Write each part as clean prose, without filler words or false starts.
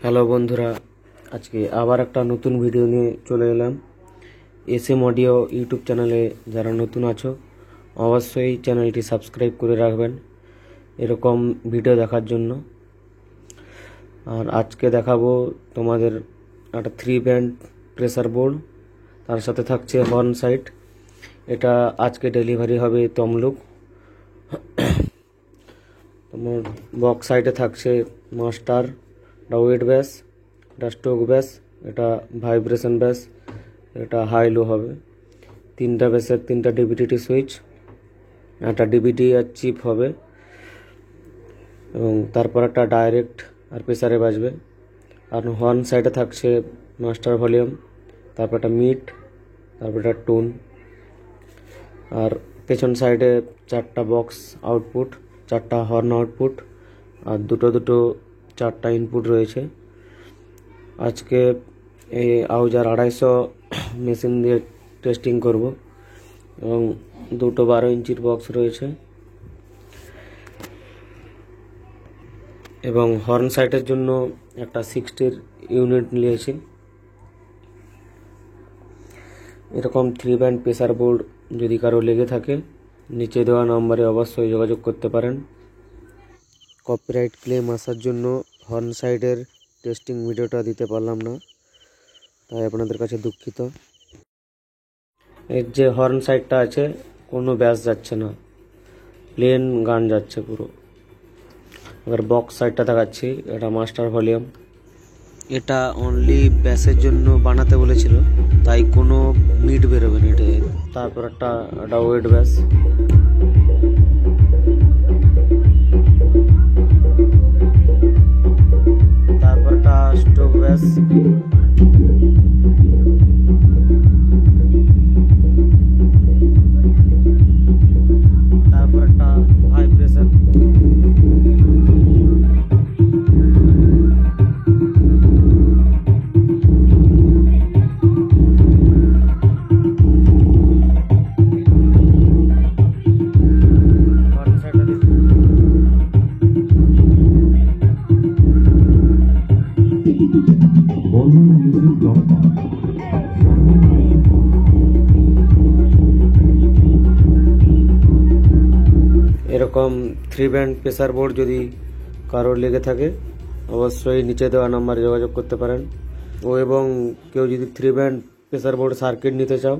Hello বন্ধুরা, আজকে আবার একটা নতুন ভিডিও নিয়ে চলে এলাম। এসএম অডিও ইউটিউব চ্যানেলে যারা নতুন আছো অবশ্যই চ্যানেলটি সাবস্ক্রাইব করে রাখবেন এরকম ভিডিও দেখার জন্য। আর আজকে দেখাবো তোমাদের একটা 3 ব্যান্ড প্রেসার বোর্ড, তার সাথে থাকছে হর্ন সাইট। এটা আজকে ডেলিভারি হবে তমলুক। তোমার বক্স সাইডে থাকছে মাস্টার, এটা ওয়েট ব্যাস, এটা স্ট্রোক ব্যাস, এটা ভাইব্রেশন ব্যাস, এটা হাই লো হবে। 3টা ব্যাসের 3টা ডিভিডিটি সুইচ, একটা ডিভিডি আর চিপ হবে, এবং তারপর একটা ডাইরেক্ট আর প্রেসারে বাজবে। আর হর্ন সাইডে থাকছে মাস্টার ভলিউম, তারপর একটা মিড, তারপর একটা টোন। আর পেছন সাইডে 4টা বক্স আউটপুট, 4টা হর্ন আউটপুট, আর দুটো 4টা ইনপুট রয়েছে। আজকে এই আউজার 250 মেশিন দিয়ে টেস্টিং করব, এবং দুটো 12 ইঞ্চির বক্স রয়েছে, এবং হর্ন সাইটের জন্য একটা 60 ইউনিট নিয়েছি। এরকম 3 ব্যান্ড প্রেসার বোর্ড যদি কারো লেগে থাকে নিচে দেওয়া নম্বরে অবশ্যই যোগাযোগ করতে পারেন। কপিরাইট ক্লেম আসার জন্য হর্ন সাইডের টেস্টিং ভিডিওটা দিতে পারলাম না, তাই আপনাদের কাছে দুঃখিত। এর যে হর্ন সাইডটা আছে কোনো ব্যাস যাচ্ছে না, প্লেন গান যাচ্ছে পুরো। এবার বক্স সাইডটা দেখাচ্ছি, এটা মাস্টার ভলিউম। এটা অনলি ব্যাসের জন্য বানাতে বলেছিল, তাই কোনো মিড বেরোবে না এটা। তারপর একটা ওয়েট ব্যাস, তারপর একটা স্ট্রোক ব্যাস, তারপর একটা ভাইব্রেশন, এরকম 3 ব্যান্ড প্রেসার বোর্ড যদি কারোর লেগে থাকে অবশ্যই নিচে দেওয়া নাম্বারে যোগাযোগ করতে পারেন। এবং কেউ যদি 3 ব্যান্ড প্রেসার বোর্ড সার্কিট নিতে চাও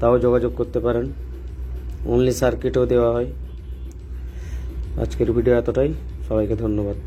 তাও যোগাযোগ করতে পারেন, অনলি সার্কিটও দেওয়া হয়। আজকের ভিডিও এতটাই, সবাইকে ধন্যবাদ।